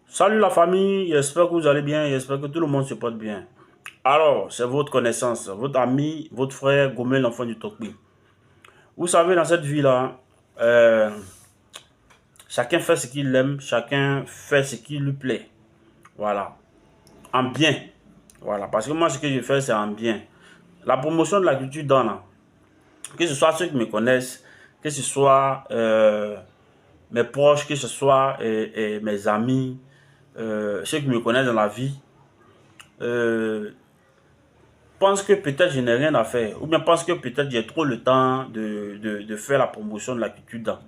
Salut la famille, j'espère que vous allez bien, j'espère que tout le monde se porte bien. Alors, c'est votre connaissance, votre ami, votre frère Gomel, l'enfant du Tokbi. Vous savez, dans cette vie-là, euh, chacun fait ce qu'il aime, chacun fait ce qui lui plaît. Voilà, en bien. Voilà, parce que moi, ce que je fais, c'est en bien. La promotion de la culture dans là, que ce soit ceux qui me connaissent, que ce soit mes proches, que ce soit mes amis, ceux qui me connaissent dans la vie, euh, pense que peut-être je n'ai rien à faire, ou bien pense que peut-être j'ai trop le temps de faire la promotion de la culture dans.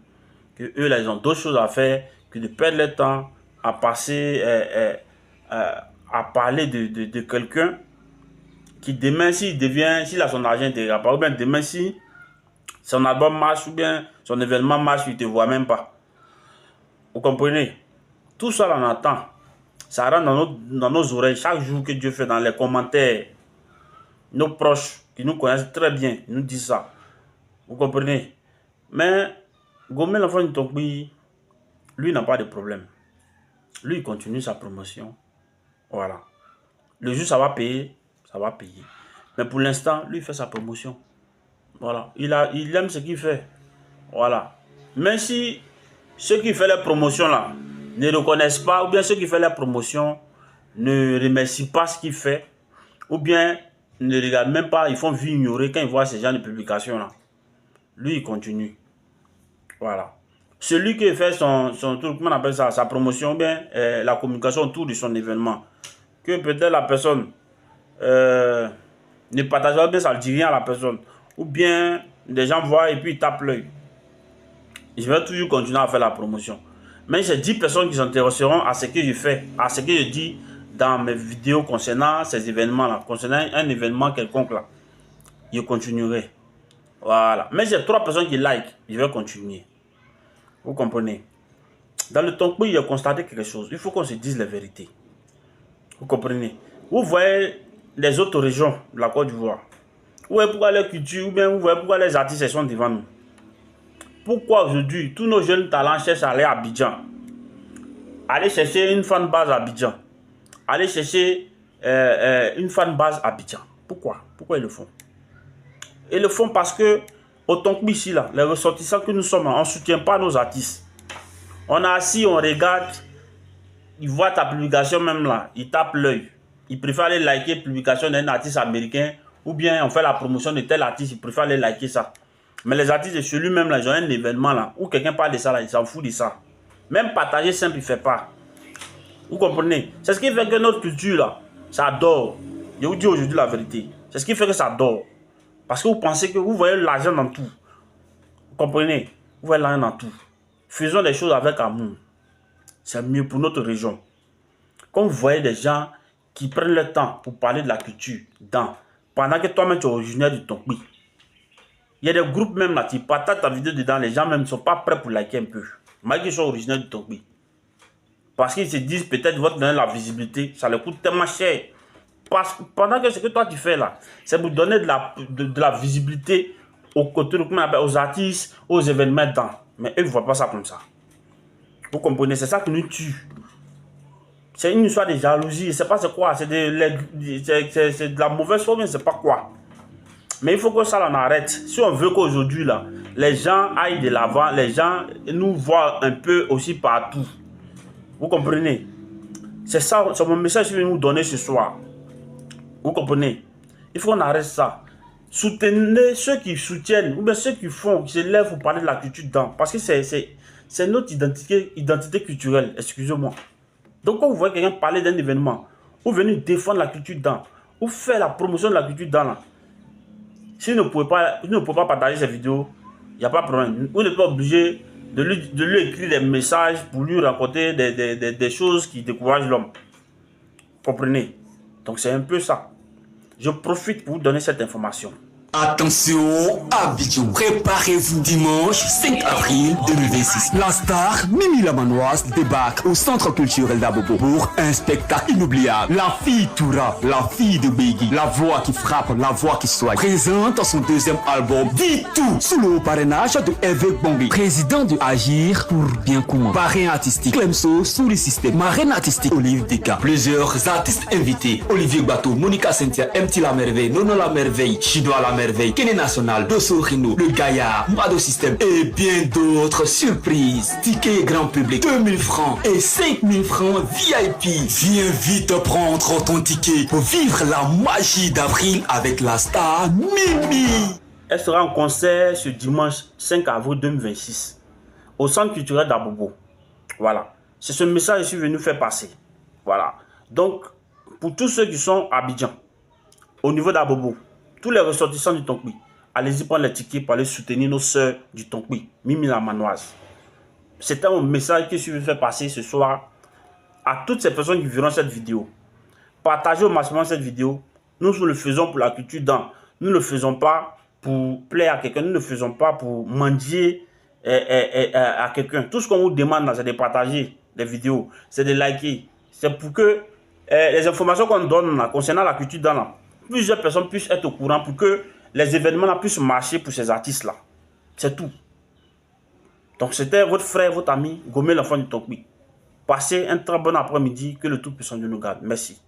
Que eux, là, ils ont d'autres choses à faire que de perdre le temps à passer, à parler de quelqu'un qui demain, s'il a son argent, il ne te regarde pas, ou bien demain, si son album marche, ou bien son événement marche, il ne te voit même pas. Vous comprenez? Tout ça, on entend. Ça rentre dans nos oreilles chaque jour que Dieu fait dans les commentaires. Nos proches qui nous connaissent très bien, ils nous disent ça. Vous comprenez? Mais Gomel, l'enfant de Tokbi, lui n'a pas de problème. Lui, il continue sa promotion. Voilà. Le jour, ça va payer, ça va payer. Mais pour l'instant, lui, il fait sa promotion. Voilà. Il aime ce qu'il fait. Voilà. Même si ceux qui font la promotion là ne reconnaissent pas, ou bien ceux qui font la promotion ne remercient pas ce qu'il fait, ou bien ne regardent même pas, ils font vie ignorer quand ils voient ces genre de publications là. Lui, il continue. Voilà. Celui qui fait son truc, comment on appelle ça, sa promotion, bien la communication autour de son événement. Que peut-être la personne ne partage pas bien, ça ne dit rien à la personne. Ou bien des gens voient et puis ils tapent l'œil. Je vais toujours continuer à faire la promotion. Mais j'ai 10 personnes qui s'intéresseront à ce que je fais, à ce que je dis dans mes vidéos concernant ces événements-là, concernant un événement quelconque là. Je continuerai. Voilà. Mais j'ai 3 personnes qui like, je vais continuer. Vous comprenez? Dans le temps, il a constaté quelque chose. Il faut qu'on se dise la vérité. Vous comprenez? Vous voyez les autres régions de la Côte d'Ivoire. Vous voyez pourquoi leur culture, ou bien vous voyez pourquoi les artistes sont devant nous. Pourquoi aujourd'hui, tous nos jeunes talents cherchent à aller à Abidjan. Aller chercher une fan base à Abidjan. Aller chercher une fan base à Abidjan. Pourquoi? Pourquoi ils le font? Ils le font parce que, autant que ici, là, les ressortissants que nous sommes, on ne soutient pas nos artistes. On est assis, on regarde, il voit ta publication même là, il tape l'œil. Il préfère aller liker la publication d'un artiste américain, ou bien on fait la promotion de tel artiste, il préfère aller liker ça. Mais les artistes de celui même là, ils ont un événement là, où quelqu'un parle de ça là, il s'en fout de ça. Même partager simple, il ne fait pas. Vous comprenez? C'est ce qui fait que notre culture là, ça dort. Je vous dis aujourd'hui la vérité. C'est ce qui fait que ça dort. Parce que vous pensez que vous voyez l'argent dans tout. Vous comprenez? Vous voyez l'argent dans tout. Faisons les choses avec amour. C'est mieux pour notre région. Quand vous voyez des gens qui prennent le temps pour parler de la culture, pendant que toi-même tu es originaire du Tokbi, il y a des groupes même là, qui partagent ta vidéo dedans, les gens même ne sont pas prêts pour liker un peu. Malgré qu'ils sont originaires du Tokbi. Parce qu'ils se disent peut-être votre donner la visibilité, ça leur coûte tellement cher. Parce que pendant que ce que toi tu fais là, c'est pour donner de la visibilité aux côtés, aux artistes, aux événements dedans. Mais eux ne voient pas ça comme ça. Vous comprenez? C'est ça qui nous tue. C'est une histoire de jalousie. C'est pas c'est quoi. C'est de la mauvaise foi, mais c'est pas quoi. Mais il faut que ça l'en arrête. Si on veut qu'aujourd'hui, là, les gens aillent de l'avant, les gens nous voient un peu aussi partout. Vous comprenez? C'est ça, c'est mon message que je vais nous donner ce soir. Vous comprenez? Il faut qu'on arrête ça. Soutenez ceux qui soutiennent, ou bien ceux qui font, qui se lèvent pour parler de la culture dedans. Parce que c'est notre identité culturelle, excusez-moi. Donc quand vous voyez quelqu'un parler d'un événement, ou venir défendre la culture dedans, ou faire la promotion de la culture dedans, si vous ne pouvez pas partager ces vidéos, il n'y a pas de problème. Vous n'êtes pas obligé de lui écrire des messages pour lui raconter des choses qui découragent l'homme. Comprenez? Donc c'est un peu ça. Je profite pour vous donner cette information. Attention, Abidjan, préparez-vous dimanche 5 avril 2026. La star Mimi la Manoise débarque au centre culturel d'Abobo pour un spectacle inoubliable. La fille Toura, la fille de Biggie, la voix qui frappe, la voix qui soigne, présente son deuxième album Dis tout sous le parrainage de Hervé Bangui, président de Agir pour bien commun. Parrain artistique Clemso sous le système, marraine artistique Olive Deka. Plusieurs artistes invités: Olivier Bateau, Monica Cynthia, MT La Merveille, Nono La Merveille, Chidoa La Merveille, Kéné National, Dosso Rino, Le Gaillard, Mado System et bien d'autres surprises. Ticket grand public 2000 francs et 5000 francs VIP. Viens vite prendre ton ticket pour vivre la magie d'avril avec la star Mimi. Elle sera en concert ce dimanche 5 avril 2026 au centre culturel d'Abobo. Voilà. C'est ce message que je suis venu faire passer. Voilà. Donc, pour tous ceux qui sont à Abidjan, au niveau d'Abobo, tous les ressortissants du Tonkpi, allez-y prendre les tickets pour aller soutenir nos sœurs du Tonkpi, Mimi la Manoise. C'est un message que je suis venu faire passer ce soir à toutes ces personnes qui verront cette vidéo. Partagez au maximum cette vidéo. Nous le faisons pour la culture dans. Nous ne le faisons pas pour plaire à quelqu'un. Nous ne le faisons pas pour mendier à quelqu'un. Tout ce qu'on vous demande, c'est de partager les vidéos, c'est de liker. C'est pour que les informations qu'on donne là, concernant la culture dans là, plusieurs personnes puissent être au courant pour que les événements là puissent marcher pour ces artistes-là. C'est tout. Donc, c'était votre frère, votre ami, Gomé, l'enfant du Tonkpi. Passez un très bon après-midi. Que le Tout-Puissant Dieu nous garde. Merci.